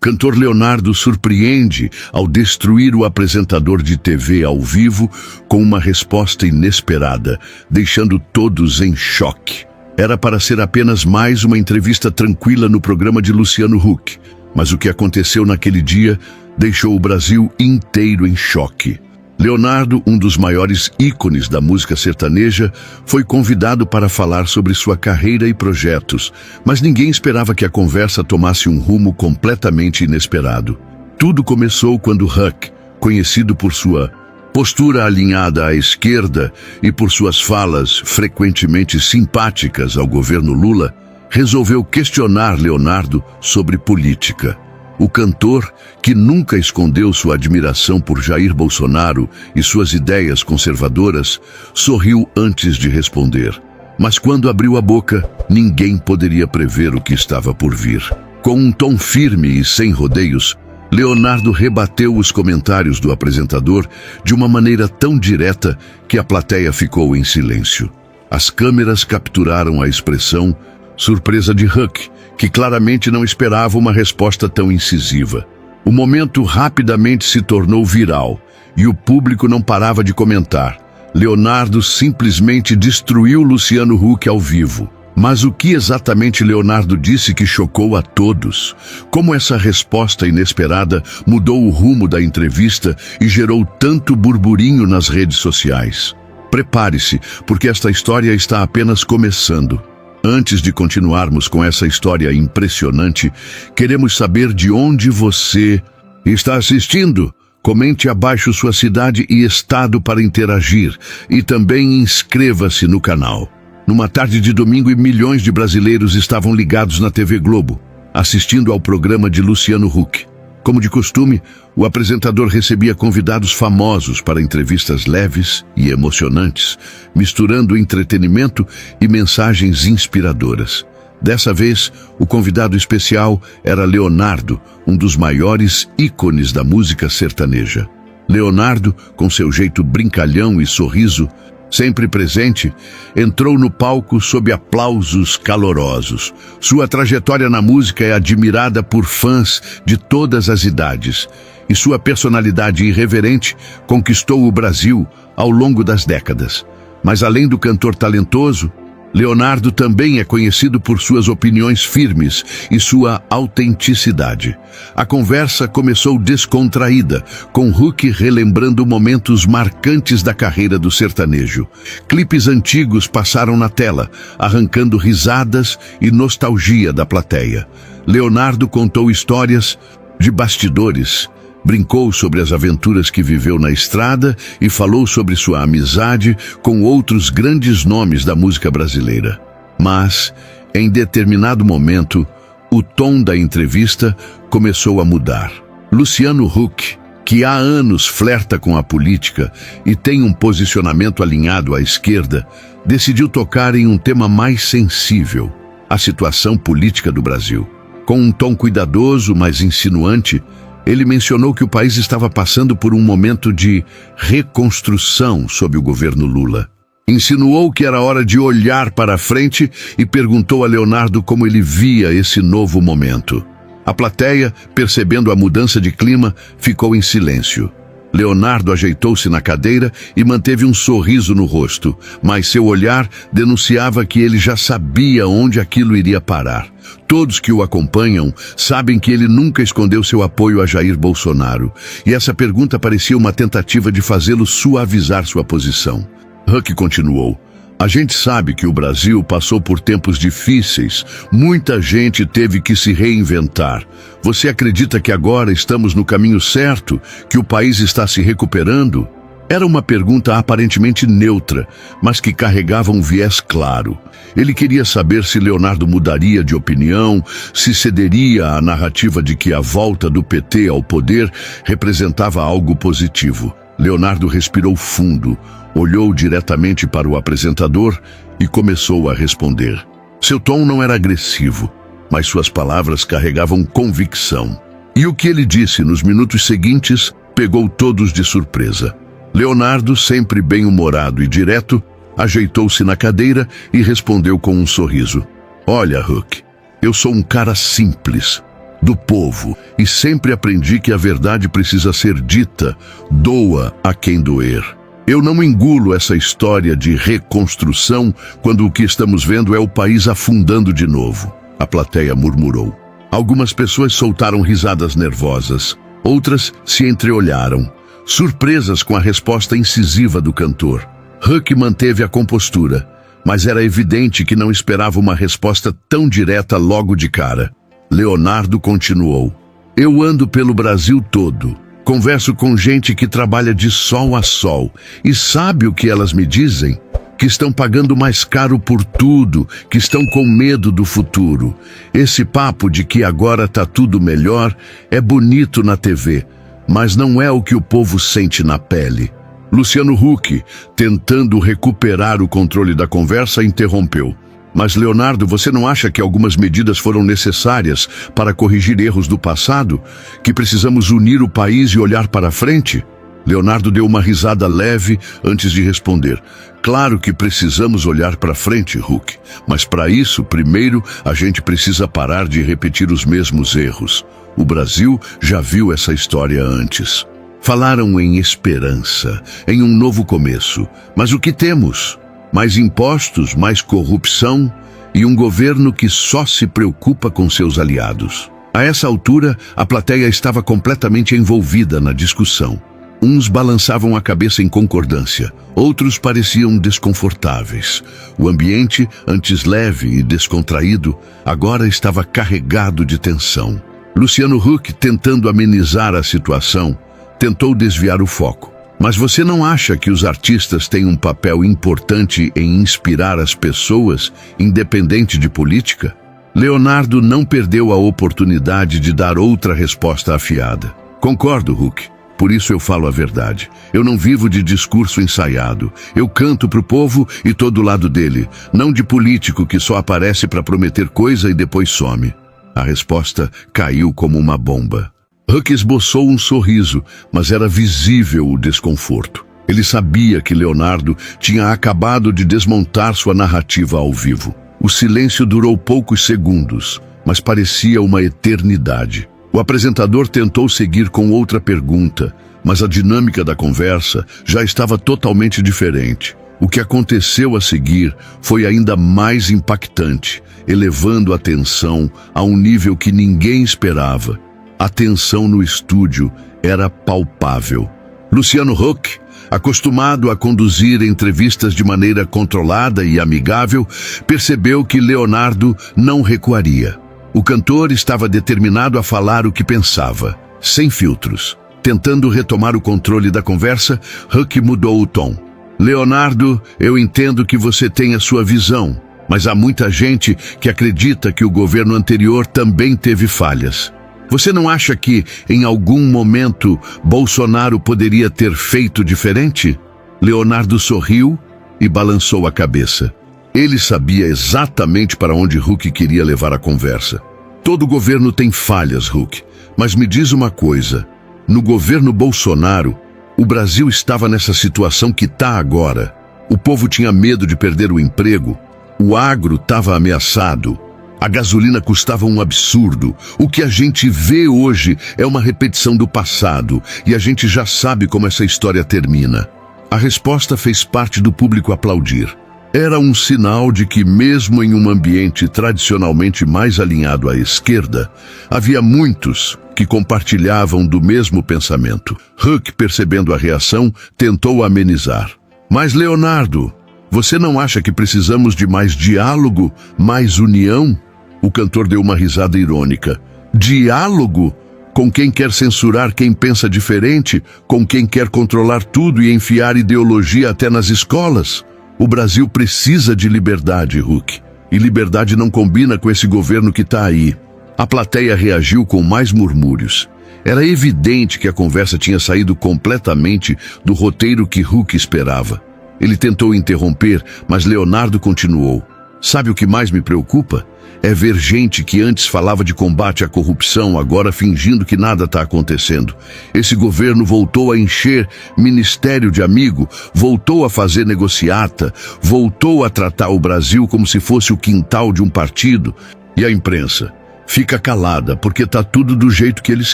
Cantor Leonardo surpreende ao destruir o apresentador de TV ao vivo com uma resposta inesperada, deixando todos em choque. Era para ser apenas mais uma entrevista tranquila no programa de Luciano Huck, mas o que aconteceu naquele dia deixou o Brasil inteiro em choque. Leonardo, um dos maiores ícones da música sertaneja, foi convidado para falar sobre sua carreira e projetos, mas ninguém esperava que a conversa tomasse um rumo completamente inesperado. Tudo começou quando Huck, conhecido por sua postura alinhada à esquerda e por suas falas frequentemente simpáticas ao governo Lula, resolveu questionar Leonardo sobre política. O cantor, que nunca escondeu sua admiração por Jair Bolsonaro e suas ideias conservadoras, sorriu antes de responder. Mas quando abriu a boca, ninguém poderia prever o que estava por vir. Com um tom firme e sem rodeios, Leonardo rebateu os comentários do apresentador de uma maneira tão direta que a plateia ficou em silêncio. As câmeras capturaram a expressão surpresa de Huck, que claramente não esperava uma resposta tão incisiva. O momento rapidamente se tornou viral e o público não parava de comentar. Leonardo simplesmente destruiu Luciano Huck ao vivo. Mas o que exatamente Leonardo disse que chocou a todos? Como essa resposta inesperada mudou o rumo da entrevista e gerou tanto burburinho nas redes sociais? Prepare-se, porque esta história está apenas começando. Antes de continuarmos com essa história impressionante, queremos saber de onde você está assistindo. Comente abaixo sua cidade e estado para interagir e também inscreva-se no canal. Numa tarde de domingo, milhões de brasileiros estavam ligados na TV Globo, assistindo ao programa de Luciano Huck. Como de costume, o apresentador recebia convidados famosos para entrevistas leves e emocionantes, misturando entretenimento e mensagens inspiradoras. Dessa vez, o convidado especial era Leonardo, um dos maiores ícones da música sertaneja. Leonardo, com seu jeito brincalhão e sorriso sempre presente, entrou no palco sob aplausos calorosos. Sua trajetória na música é admirada por fãs de todas as idades, e sua personalidade irreverente conquistou o Brasil ao longo das décadas. Mas além do cantor talentoso, Leonardo também é conhecido por suas opiniões firmes e sua autenticidade. A conversa começou descontraída, com Huck relembrando momentos marcantes da carreira do sertanejo. Clipes antigos passaram na tela, arrancando risadas e nostalgia da plateia. Leonardo contou histórias de bastidores, brincou sobre as aventuras que viveu na estrada e falou sobre sua amizade com outros grandes nomes da música brasileira. Mas, em determinado momento, o tom da entrevista começou a mudar. Luciano Huck, que há anos flerta com a política e tem um posicionamento alinhado à esquerda, decidiu tocar em um tema mais sensível: a situação política do Brasil. Com um tom cuidadoso, mas insinuante, ele mencionou que o país estava passando por um momento de reconstrução sob o governo Lula. Insinuou que era hora de olhar para a frente e perguntou a Leonardo como ele via esse novo momento. A plateia, percebendo a mudança de clima, ficou em silêncio. Leonardo ajeitou-se na cadeira e manteve um sorriso no rosto, mas seu olhar denunciava que ele já sabia onde aquilo iria parar. Todos que o acompanham sabem que ele nunca escondeu seu apoio a Jair Bolsonaro, e essa pergunta parecia uma tentativa de fazê-lo suavizar sua posição. Huck continuou: "A gente sabe que o Brasil passou por tempos difíceis, muita gente teve que se reinventar. Você acredita que agora estamos no caminho certo, que o país está se recuperando?" Era uma pergunta aparentemente neutra, mas que carregava um viés claro. Ele queria saber se Leonardo mudaria de opinião, se cederia à narrativa de que a volta do PT ao poder representava algo positivo. Leonardo respirou fundo, olhou diretamente para o apresentador e começou a responder. Seu tom não era agressivo, mas suas palavras carregavam convicção. E o que ele disse nos minutos seguintes pegou todos de surpresa. Leonardo, sempre bem-humorado e direto, ajeitou-se na cadeira e respondeu com um sorriso: "Olha, Huck, eu sou um cara simples. do povo, e sempre aprendi que a verdade precisa ser dita, doa a quem doer. Eu não engulo essa história de reconstrução quando o que estamos vendo é o país afundando de novo. A plateia murmurou. Algumas pessoas soltaram risadas nervosas, outras se entreolharam, surpresas com a resposta incisiva do cantor. Huck manteve a compostura, mas era evidente que não esperava uma resposta tão direta logo de cara. Leonardo continuou. Eu ando pelo Brasil todo. Converso com gente que trabalha de sol a sol. E sabe o que elas me dizem? Que estão pagando mais caro por tudo, que estão com medo do futuro. Esse papo de que agora tá tudo melhor é bonito na TV, mas não é o que o povo sente na pele. Luciano Huck, tentando recuperar o controle da conversa, interrompeu. Mas, Leonardo, você não acha que algumas medidas foram necessárias para corrigir erros do passado? Que precisamos unir o país e olhar para frente? Leonardo deu uma risada leve antes de responder. Claro que precisamos olhar para frente, Huck. Mas para isso, primeiro, a gente precisa parar de repetir os mesmos erros. O Brasil já viu essa história antes. Falaram em esperança, em um novo começo. Mas o que temos? Mais impostos, mais corrupção e um governo que só se preocupa com seus aliados. A essa altura, a plateia estava completamente envolvida na discussão. Uns balançavam a cabeça em concordância, outros pareciam desconfortáveis. O ambiente, antes leve e descontraído, agora estava carregado de tensão. Luciano Huck, tentando amenizar a situação, tentou desviar o foco. Mas você não acha que os artistas têm um papel importante em inspirar as pessoas, independente de política? Leonardo não perdeu a oportunidade de dar outra resposta afiada. Concordo, Huck. Por isso eu falo a verdade. Eu não vivo de discurso ensaiado. Eu canto pro povo e tô do lado dele, não de político que só aparece para prometer coisa e depois some. A resposta caiu como uma bomba. Huck esboçou um sorriso, mas era visível o desconforto. Ele sabia que Leonardo tinha acabado de desmontar sua narrativa ao vivo. O silêncio durou poucos segundos, mas parecia uma eternidade. O apresentador tentou seguir com outra pergunta, mas a dinâmica da conversa já estava totalmente diferente. O que aconteceu a seguir foi ainda mais impactante, elevando a tensão a um nível que ninguém esperava. A tensão no estúdio era palpável. Luciano Huck, acostumado a conduzir entrevistas de maneira controlada e amigável, percebeu que Leonardo não recuaria. O cantor estava determinado a falar o que pensava, sem filtros. Tentando retomar o controle da conversa, Huck mudou o tom. Leonardo, eu entendo que você tem a sua visão, mas há muita gente que acredita que o governo anterior também teve falhas. Você não acha que, em algum momento, Bolsonaro poderia ter feito diferente? Leonardo sorriu e balançou a cabeça. Ele sabia exatamente para onde Huck queria levar a conversa. Todo governo tem falhas, Huck, mas me diz uma coisa. No governo Bolsonaro, o Brasil estava nessa situação que está agora. O povo tinha medo de perder o emprego. O agro estava ameaçado. A gasolina custava um absurdo. O que a gente vê hoje é uma repetição do passado, e a gente já sabe como essa história termina. A resposta fez parte do público aplaudir. Era um sinal de que, mesmo em um ambiente tradicionalmente mais alinhado à esquerda, havia muitos que compartilhavam do mesmo pensamento. Huck, percebendo a reação, tentou amenizar. Mas, Leonardo, você não acha que precisamos de mais diálogo, mais união? O cantor deu uma risada irônica. Diálogo? Com quem quer censurar quem pensa diferente? Com quem quer controlar tudo e enfiar ideologia até nas escolas? O Brasil precisa de liberdade, Huck. E liberdade não combina com esse governo que está aí. A plateia reagiu com mais murmúrios. Era evidente que a conversa tinha saído completamente do roteiro que Huck esperava. Ele tentou interromper, mas Leonardo continuou. Sabe o que mais me preocupa? É ver gente que antes falava de combate à corrupção, agora fingindo que nada está acontecendo. Esse governo voltou a encher ministério de amigo, voltou a fazer negociata, voltou a tratar o Brasil como se fosse o quintal de um partido. E a imprensa? Fica calada, porque tá tudo do jeito que eles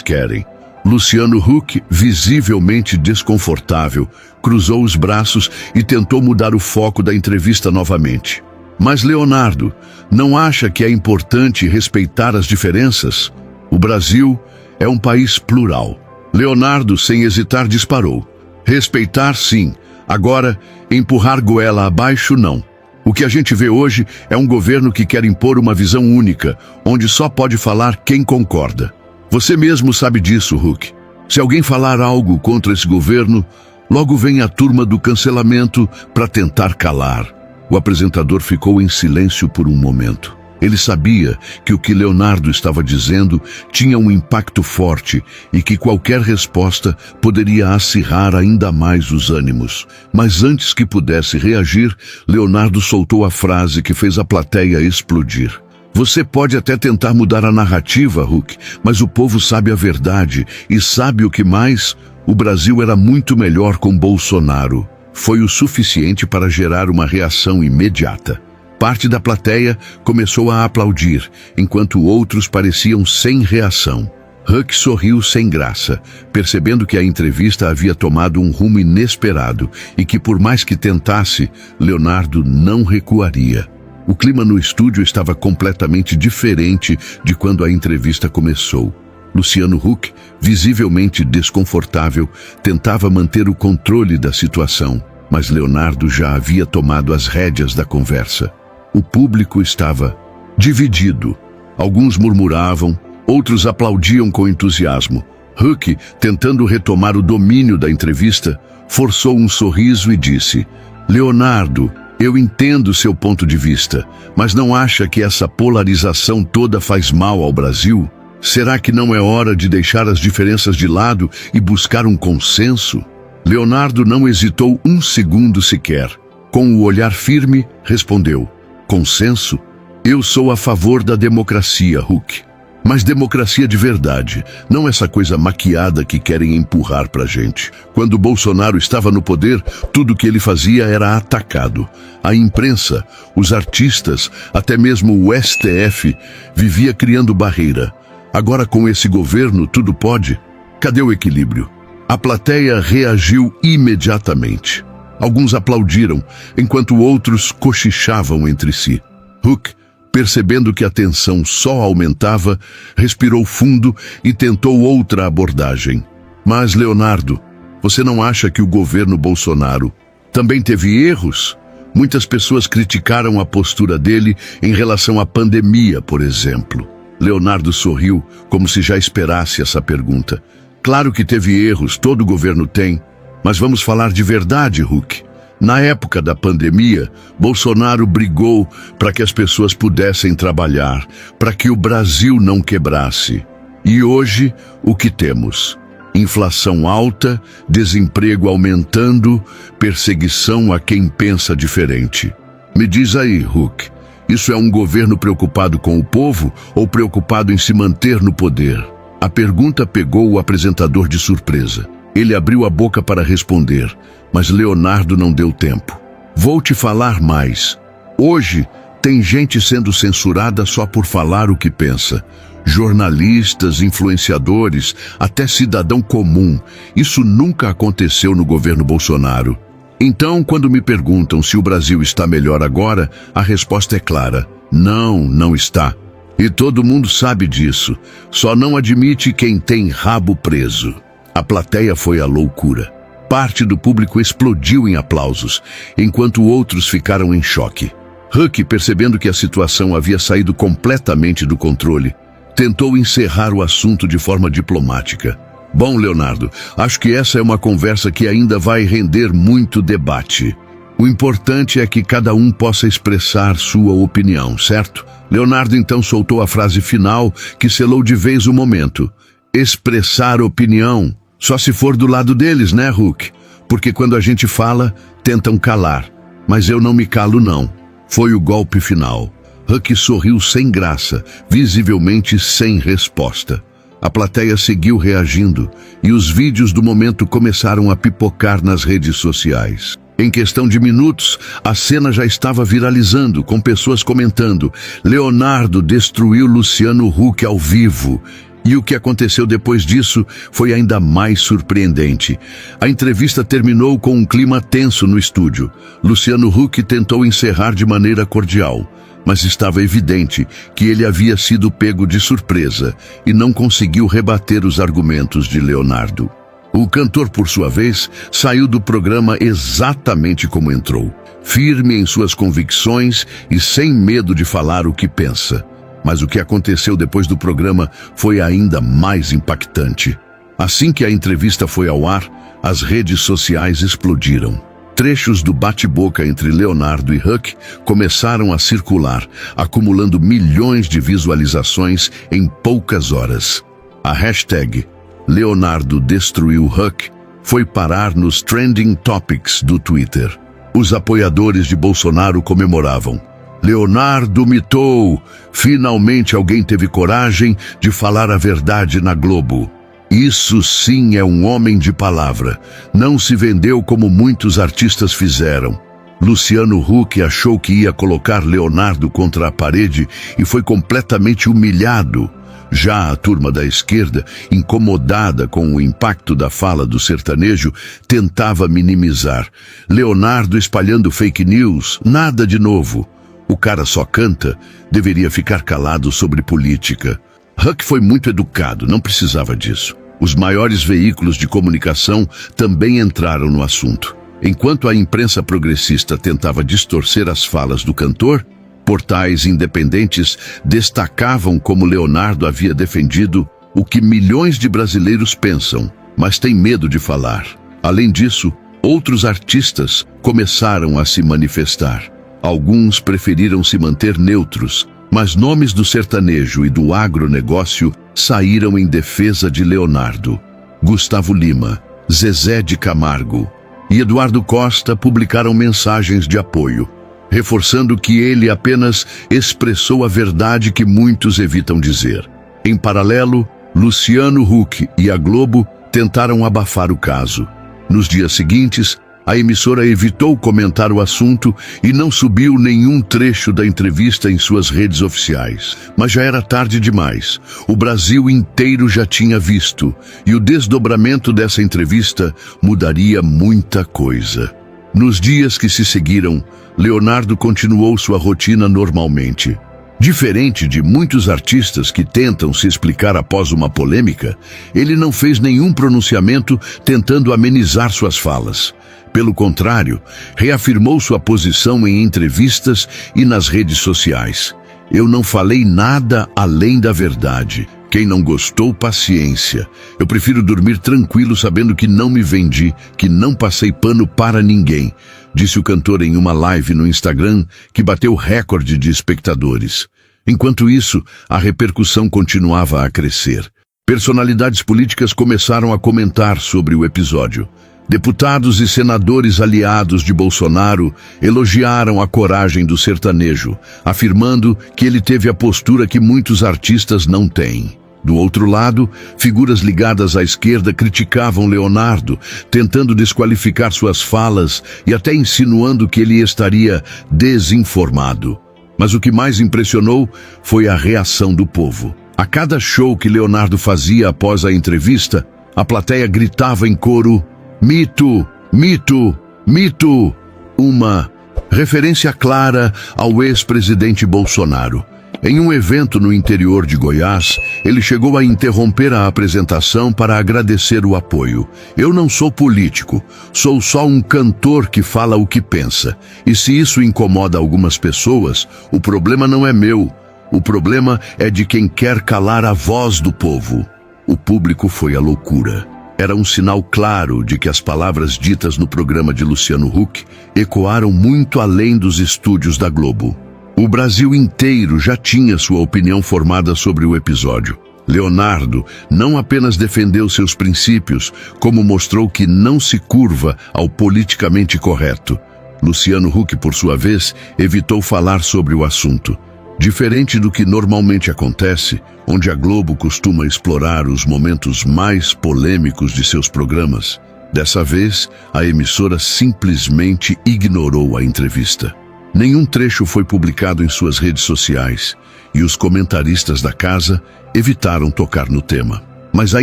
querem. Luciano Huck, visivelmente desconfortável, cruzou os braços e tentou mudar o foco da entrevista novamente. Mas Leonardo, não acha que é importante respeitar as diferenças? O Brasil é um país plural. Leonardo, sem hesitar, disparou. Respeitar, sim. Agora, empurrar goela abaixo, não. O que a gente vê hoje é um governo que quer impor uma visão única, onde só pode falar quem concorda. Você mesmo sabe disso, Huck. Se alguém falar algo contra esse governo, logo vem a turma do cancelamento para tentar calar. O apresentador ficou em silêncio por um momento. Ele sabia que o que Leonardo estava dizendo tinha um impacto forte e que qualquer resposta poderia acirrar ainda mais os ânimos. Mas antes que pudesse reagir, Leonardo soltou a frase que fez a plateia explodir. Você pode até tentar mudar a narrativa, Huck, mas o povo sabe a verdade e sabe o que mais? O Brasil era muito melhor com Bolsonaro. Foi o suficiente para gerar uma reação imediata. Parte da plateia começou a aplaudir, enquanto outros pareciam sem reação. Huck sorriu sem graça, percebendo que a entrevista havia tomado um rumo inesperado e que, por mais que tentasse, Leonardo não recuaria. O clima no estúdio estava completamente diferente de quando a entrevista começou. Luciano Huck, visivelmente desconfortável, tentava manter o controle da situação, mas Leonardo já havia tomado as rédeas da conversa. O público estava dividido. Alguns murmuravam, outros aplaudiam com entusiasmo. Huck, tentando retomar o domínio da entrevista, forçou um sorriso e disse: Leonardo, eu entendo seu ponto de vista, mas não acha que essa polarização toda faz mal ao Brasil? Será que não é hora de deixar as diferenças de lado e buscar um consenso? Leonardo não hesitou um segundo sequer. Com o olhar firme, respondeu: Consenso? Eu sou a favor da democracia, Huck. Mas democracia de verdade, não essa coisa maquiada que querem empurrar pra gente. Quando Bolsonaro estava no poder, tudo que ele fazia era atacado. A imprensa, os artistas, até mesmo o STF, vivia criando barreira. Agora com esse governo tudo pode? Cadê o equilíbrio? A plateia reagiu imediatamente. Alguns aplaudiram, enquanto outros cochichavam entre si. Huck, percebendo que a tensão só aumentava, respirou fundo e tentou outra abordagem. Mas, Leonardo, você não acha que o governo Bolsonaro também teve erros? Muitas pessoas criticaram a postura dele em relação à pandemia, por exemplo. Leonardo sorriu, como se já esperasse essa pergunta. Claro que teve erros, todo governo tem. Mas vamos falar de verdade, Huck. Na época da pandemia, Bolsonaro brigou para que as pessoas pudessem trabalhar, para que o Brasil não quebrasse. E hoje, o que temos? Inflação alta, desemprego aumentando, perseguição a quem pensa diferente. Me diz aí, Huck, isso é um governo preocupado com o povo ou preocupado em se manter no poder? A pergunta pegou o apresentador de surpresa. Ele abriu a boca para responder, mas Leonardo não deu tempo. Vou te falar mais. Hoje, tem gente sendo censurada só por falar o que pensa. Jornalistas, influenciadores, até cidadão comum. Isso nunca aconteceu no governo Bolsonaro. Então, quando me perguntam se o Brasil está melhor agora, a resposta é clara: não, não está. E todo mundo sabe disso. Só não admite quem tem rabo preso. A plateia foi à loucura. Parte do público explodiu em aplausos, enquanto outros ficaram em choque. Huck, percebendo que a situação havia saído completamente do controle, tentou encerrar o assunto de forma diplomática. Bom, Leonardo, acho que essa é uma conversa que ainda vai render muito debate. O importante é que cada um possa expressar sua opinião, certo? Leonardo então soltou a frase final que selou de vez o momento. Expressar opinião. Só se for do lado deles, né, Huck? Porque quando a gente fala, tentam calar. Mas eu não me calo, não. Foi o golpe final. Huck sorriu sem graça, visivelmente sem resposta. A plateia seguiu reagindo e os vídeos do momento começaram a pipocar nas redes sociais. Em questão de minutos, a cena já estava viralizando, com pessoas comentando: Leonardo destruiu Luciano Huck ao vivo. E o que aconteceu depois disso foi ainda mais surpreendente. A entrevista terminou com um clima tenso no estúdio. Luciano Huck tentou encerrar de maneira cordial, mas estava evidente que ele havia sido pego de surpresa e não conseguiu rebater os argumentos de Leonardo. O cantor, por sua vez, saiu do programa exatamente como entrou, firme em suas convicções e sem medo de falar o que pensa. Mas o que aconteceu depois do programa foi ainda mais impactante. Assim que a entrevista foi ao ar, as redes sociais explodiram. Trechos do bate-boca entre Leonardo e Huck começaram a circular, acumulando milhões de visualizações em poucas horas. A hashtag Leonardo destruiu Huck foi parar nos trending topics do Twitter. Os apoiadores de Bolsonaro comemoravam. Leonardo mitou! Finalmente alguém teve coragem de falar a verdade na Globo. Isso sim é um homem de palavra. Não se vendeu como muitos artistas fizeram. Luciano Huck achou que ia colocar Leonardo contra a parede e foi completamente humilhado. Já a turma da esquerda, incomodada com o impacto da fala do sertanejo, tentava minimizar. Leonardo espalhando fake news, nada de novo. O cara só canta, deveria ficar calado sobre política. Huck foi muito educado, não precisava disso. Os maiores veículos de comunicação também entraram no assunto. Enquanto a imprensa progressista tentava distorcer as falas do cantor, portais independentes destacavam como Leonardo havia defendido o que milhões de brasileiros pensam, mas têm medo de falar. Além disso, outros artistas começaram a se manifestar. Alguns preferiram se manter neutros, mas nomes do sertanejo e do agronegócio saíram em defesa de Leonardo. Gustavo Lima, Zezé de Camargo e Eduardo Costa publicaram mensagens de apoio, reforçando que ele apenas expressou a verdade que muitos evitam dizer. Em paralelo, Luciano Huck e a Globo tentaram abafar o caso. Nos dias seguintes, a emissora evitou comentar o assunto e não subiu nenhum trecho da entrevista em suas redes oficiais. Mas já era tarde demais. O Brasil inteiro já tinha visto, e o desdobramento dessa entrevista mudaria muita coisa. Nos dias que se seguiram, Leonardo continuou sua rotina normalmente. Diferente de muitos artistas que tentam se explicar após uma polêmica, ele não fez nenhum pronunciamento tentando amenizar suas falas. Pelo contrário, reafirmou sua posição em entrevistas e nas redes sociais. Eu não falei nada além da verdade. Quem não gostou, paciência. Eu prefiro dormir tranquilo sabendo que não me vendi, que não passei pano para ninguém, disse o cantor em uma live no Instagram que bateu recorde de espectadores. Enquanto isso, a repercussão continuava a crescer. Personalidades políticas começaram a comentar sobre o episódio. Deputados e senadores aliados de Bolsonaro elogiaram a coragem do sertanejo, afirmando que ele teve a postura que muitos artistas não têm. Do outro lado, figuras ligadas à esquerda criticavam Leonardo, tentando desqualificar suas falas e até insinuando que ele estaria desinformado. Mas o que mais impressionou foi a reação do povo. A cada show que Leonardo fazia após a entrevista, a plateia gritava em coro: "Mito, mito, mito", uma referência clara ao ex-presidente Bolsonaro. Em um evento no interior de Goiás, ele chegou a interromper a apresentação para agradecer o apoio. "Eu não sou político, sou só um cantor que fala o que pensa. E se isso incomoda algumas pessoas, o problema não é meu. O problema é de quem quer calar a voz do povo." O público foi à loucura. Era um sinal claro de que as palavras ditas no programa de Luciano Huck ecoaram muito além dos estúdios da Globo. O Brasil inteiro já tinha sua opinião formada sobre o episódio. Leonardo não apenas defendeu seus princípios, como mostrou que não se curva ao politicamente correto. Luciano Huck, por sua vez, evitou falar sobre o assunto. Diferente do que normalmente acontece, onde a Globo costuma explorar os momentos mais polêmicos de seus programas, Dessa vez, a emissora simplesmente ignorou a entrevista. Nenhum trecho foi publicado em suas redes sociais e os comentaristas da casa evitaram tocar no tema. Mas a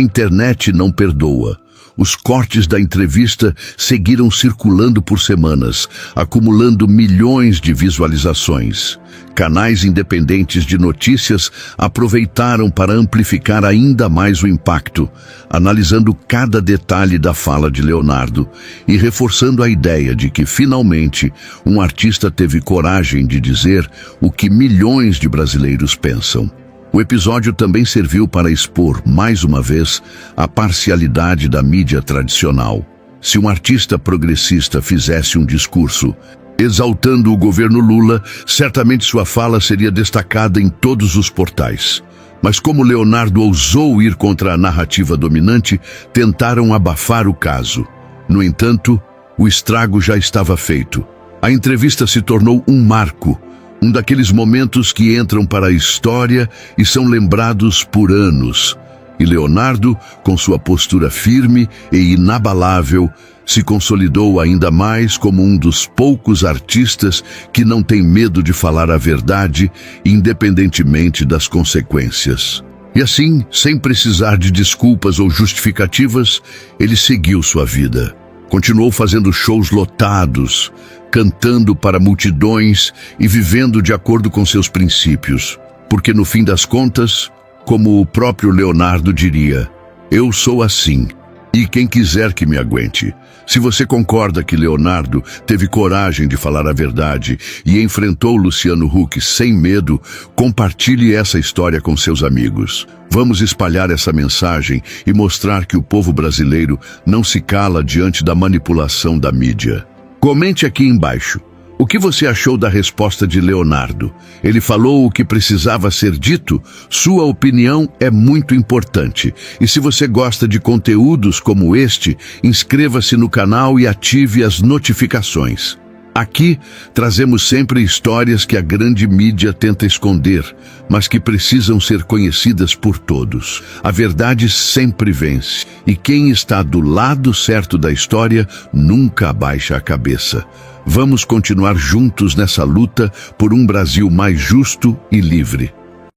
internet não perdoa. Os cortes da entrevista seguiram circulando por semanas, acumulando milhões de visualizações. Canais independentes de notícias aproveitaram para amplificar ainda mais o impacto, analisando cada detalhe da fala de Leonardo e reforçando a ideia de que, finalmente, um artista teve coragem de dizer o que milhões de brasileiros pensam. O episódio também serviu para expor, mais uma vez, a parcialidade da mídia tradicional. Se um artista progressista fizesse um discurso exaltando o governo Lula, certamente sua fala seria destacada em todos os portais. Mas como Leonardo ousou ir contra a narrativa dominante, tentaram abafar o caso. No entanto, o estrago já estava feito. A entrevista se tornou um marco, um daqueles momentos que entram para a história e são lembrados por anos. E Leonardo, com sua postura firme e inabalável, se consolidou ainda mais como um dos poucos artistas que não tem medo de falar a verdade, independentemente das consequências. E assim, sem precisar de desculpas ou justificativas, ele seguiu sua vida. Continuou fazendo shows lotados, cantando para multidões e vivendo de acordo com seus princípios. Porque no fim das contas, como o próprio Leonardo diria, eu sou assim, e quem quiser que me aguente. Se você concorda que Leonardo teve coragem de falar a verdade e enfrentou Luciano Huck sem medo, compartilhe essa história com seus amigos. Vamos espalhar essa mensagem e mostrar que o povo brasileiro não se cala diante da manipulação da mídia. Comente aqui embaixo. O que você achou da resposta de Leonardo? Ele falou o que precisava ser dito? Sua opinião é muito importante. E se você gosta de conteúdos como este, inscreva-se no canal e ative as notificações. Aqui, trazemos sempre histórias que a grande mídia tenta esconder, mas que precisam ser conhecidas por todos. A verdade sempre vence, e quem está do lado certo da história nunca abaixa a cabeça. Vamos continuar juntos nessa luta por um Brasil mais justo e livre.